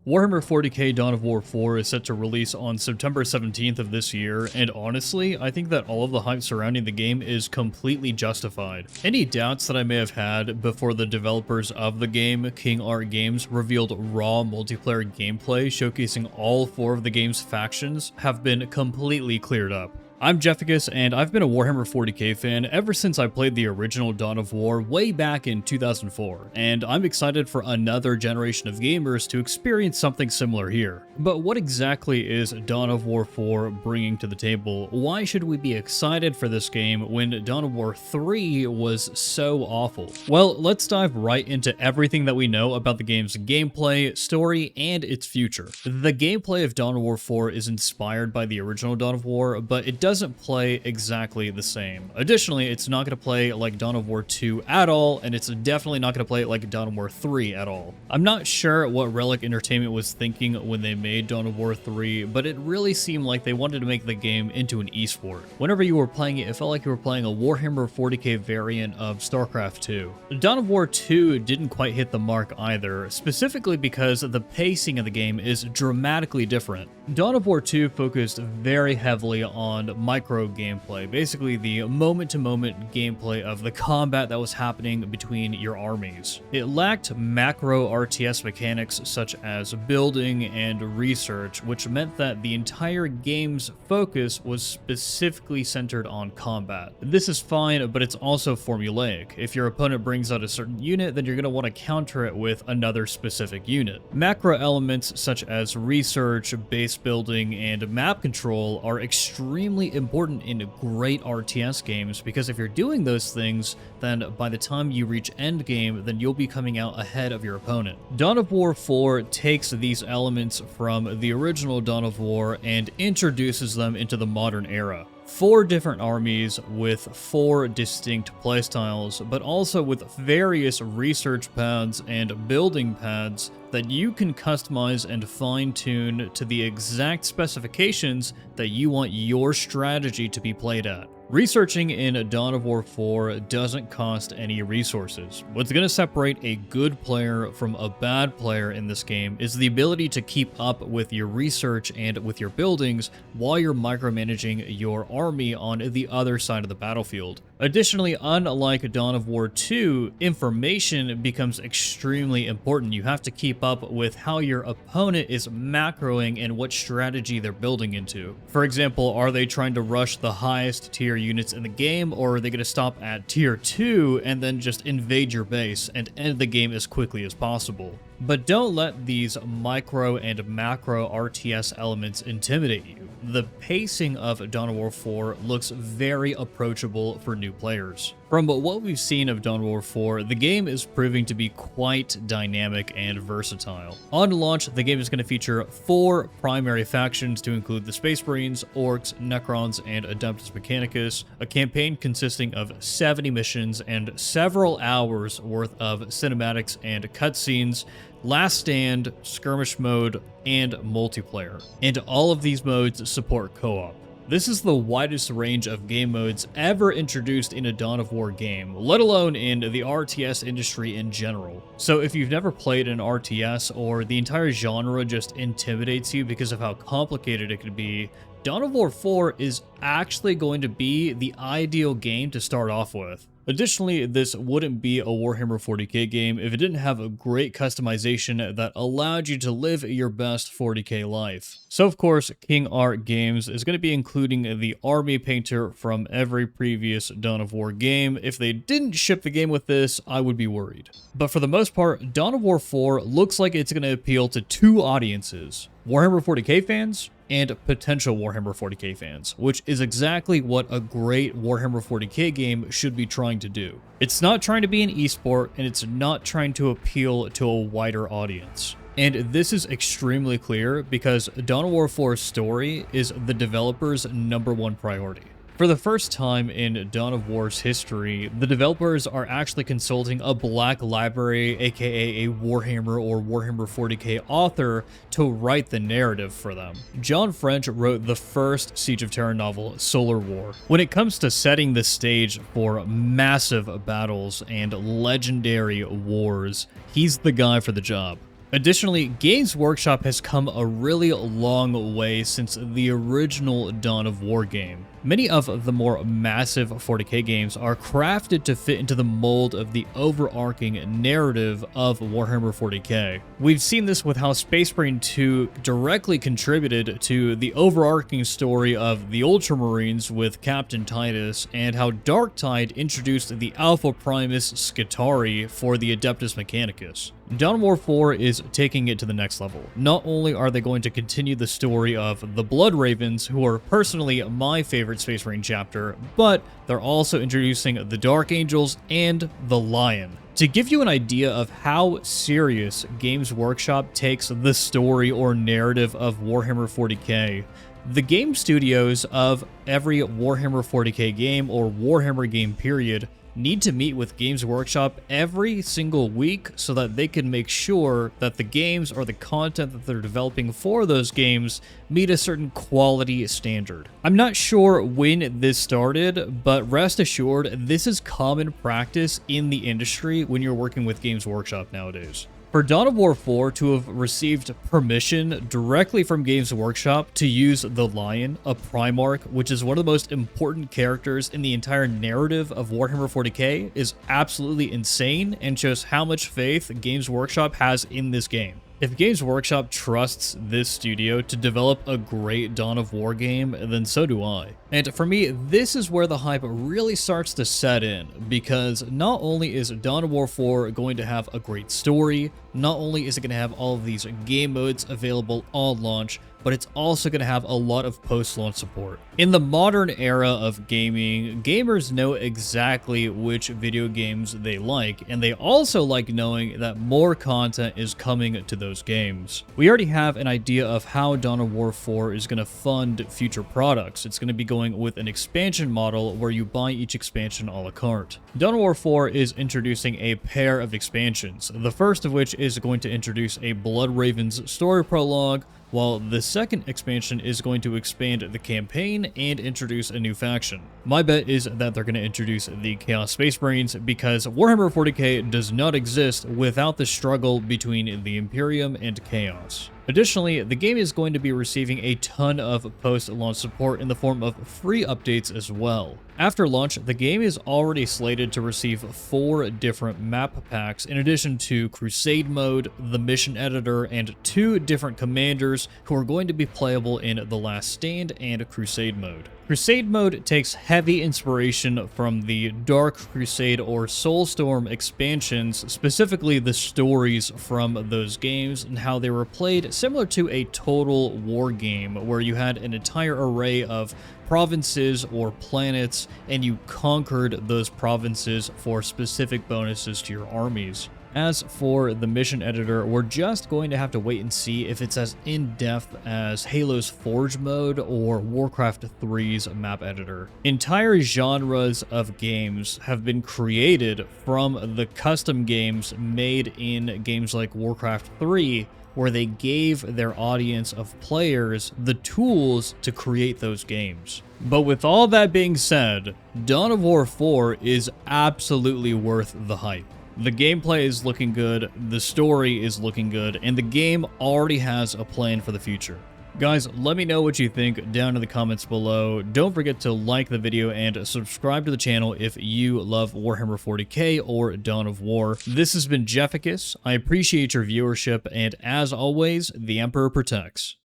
Warhammer 40k Dawn of War 4 is set to release on September 17th of this year, and honestly, I think that all of the hype surrounding the game is completely justified. Any doubts that I may have had before the developers of the game, King Art Games, revealed raw multiplayer gameplay showcasing all 4 of the game's factions have been completely cleared up. I'm Jefficus, and I've been a Warhammer 40k fan ever since I played the original Dawn of War way back in 2004, and I'm excited for another generation of gamers to experience something similar here. But what exactly is Dawn of War 4 bringing to the table? Why should we be excited for this game when Dawn of War 3 was so awful? Well, let's dive right into everything that we know about the game's gameplay, story, and its future. The gameplay of Dawn of War 4 is inspired by the original Dawn of War, but it doesn't play exactly the same. Additionally, it's not going to play like Dawn of War 2 at all, and it's definitely not going to play like Dawn of War 3 at all. I'm not sure what Relic Entertainment was thinking when they made Dawn of War 3, but it really seemed like they wanted to make the game into an esport. Whenever you were playing it, it felt like you were playing a Warhammer 40k variant of StarCraft 2. Dawn of War 2 didn't quite hit the mark either, specifically because the pacing of the game is dramatically different. Dawn of War 2 focused very heavily on micro gameplay, basically the moment-to-moment gameplay of the combat that was happening between your armies. It lacked macro RTS mechanics such as building and research, which meant that the entire game's focus was specifically centered on combat. This is fine, but it's also formulaic. If your opponent brings out a certain unit, then you're going to want to counter it with another specific unit. Macro elements such as research, base building, and map control are extremely important in great RTS games, because if you're doing those things, then by the time you reach endgame, then you'll be coming out ahead of your opponent. Dawn of War 4 takes these elements from the original Dawn of War and introduces them into the modern era. 4 different armies with 4 distinct playstyles, but also with various research paths and building paths that you can customize and fine-tune to the exact specifications that you want your strategy to be played at. Researching in Dawn of War 4 doesn't cost any resources. What's going to separate a good player from a bad player in this game is the ability to keep up with your research and with your buildings while you're micromanaging your army on the other side of the battlefield. Additionally, unlike Dawn of War 2, information becomes extremely important. You have to keep up with how your opponent is macroing and what strategy they're building into. For example, are they trying to rush the highest tier units in the game, or are they going to stop at tier 2 and then just invade your base and end the game as quickly as possible? But don't let these micro and macro RTS elements intimidate you. The pacing of Dawn of War 4 looks very approachable for new players. From what we've seen of Dawn of War 4, the game is proving to be quite dynamic and versatile. On launch, the game is going to feature 4 primary factions to include the Space Marines, Orcs, Necrons, and Adeptus Mechanicus, a campaign consisting of 70 missions and several hours worth of cinematics and cutscenes, Last Stand, Skirmish Mode, and Multiplayer. And all of these modes support co-op. This is the widest range of game modes ever introduced in a Dawn of War game, let alone in the RTS industry in general. So if you've never played an RTS, or the entire genre just intimidates you because of how complicated it could be, Dawn of War 4 is actually going to be the ideal game to start off with. Additionally, this wouldn't be a Warhammer 40k game if it didn't have a great customization that allowed you to live your best 40k life. So of course, King Art Games is going to be including the army painter from every previous Dawn of War game. If they didn't ship the game with this, I would be worried. But for the most part, Dawn of War 4 looks like it's going to appeal to 2 audiences: Warhammer 40k fans and potential Warhammer 40k fans, which is exactly what a great Warhammer 40k game should be trying to do. It's not trying to be an esport, and it's not trying to appeal to a wider audience. And this is extremely clear because Dawn of War 4's story is the developers' #1 priority. For the first time in Dawn of War's history, the developers are actually consulting a Black Library, aka a Warhammer or Warhammer 40k author, to write the narrative for them. John French wrote the first Siege of Terra novel, Solar War. When it comes to setting the stage for massive battles and legendary wars, he's the guy for the job. Additionally, Games Workshop has come a really long way since the original Dawn of War game. Many of the more massive 40k games are crafted to fit into the mold of the overarching narrative of Warhammer 40k. We've seen this with how Space Marine 2 directly contributed to the overarching story of the Ultramarines with Captain Titus, and how Darktide introduced the Alpha Primus Skitarii for the Adeptus Mechanicus. Dawn of War 4 is taking it to the next level. Not only are they going to continue the story of the Blood Ravens, who are personally my favorite Space Marine chapter, but they're also introducing the Dark Angels and the Lion. To give you an idea of how serious Games Workshop takes the story or narrative of Warhammer 40k, the game studios of every Warhammer 40k game or Warhammer game period need to meet with Games Workshop every single week so that they can make sure that the games or the content that they're developing for those games meet a certain quality standard. I'm not sure when this started, but rest assured, this is common practice in the industry when you're working with Games Workshop nowadays. For Dawn of War 4 to have received permission directly from Games Workshop to use the Lion, a Primarch, which is one of the most important characters in the entire narrative of Warhammer 40k, is absolutely insane and shows how much faith Games Workshop has in this game. If Games Workshop trusts this studio to develop a great Dawn of War game, then so do I. And for me, this is where the hype really starts to set in, because not only is Dawn of War 4 going to have a great story, not only is it going to have all of these game modes available on launch, but it's also going to have a lot of post-launch support. In the modern era of gaming, gamers know exactly which video games they like, and they also like knowing that more content is coming to those games. We already have an idea of how Dawn of War 4 is going to fund future products. It's going to be going with an expansion model where you buy each expansion a la carte. Dawn of War 4 is introducing a pair of expansions, the first of which is going to introduce a Blood Ravens story prologue, while the second expansion is going to expand the campaign and introduce a new faction. My bet is that they're going to introduce the Chaos Space Marines, because Warhammer 40k does not exist without the struggle between the Imperium and Chaos. Additionally, the game is going to be receiving a ton of post-launch support in the form of free updates as well. After launch, the game is already slated to receive 4 different map packs, in addition to Crusade mode, the mission editor, and 2 different commanders who are going to be playable in The Last Stand and Crusade mode. Crusade mode takes heavy inspiration from the Dark Crusade or Soulstorm expansions, specifically the stories from those games and how they were played similar to a Total War game, where you had an entire array of provinces or planets and you conquered those provinces for specific bonuses to your armies. As for the mission editor, we're just going to have to wait and see if it's as in-depth as Halo's Forge mode or Warcraft 3's map editor. Entire genres of games have been created from the custom games made in games like Warcraft 3, where they gave their audience of players the tools to create those games. But with all that being said, Dawn of War 4 is absolutely worth the hype. The gameplay is looking good, the story is looking good, and the game already has a plan for the future. Guys, let me know what you think down in the comments below. Don't forget to like the video and subscribe to the channel if you love Warhammer 40k or Dawn of War. This has been Jefficus. I appreciate your viewership, and as always, the Emperor protects.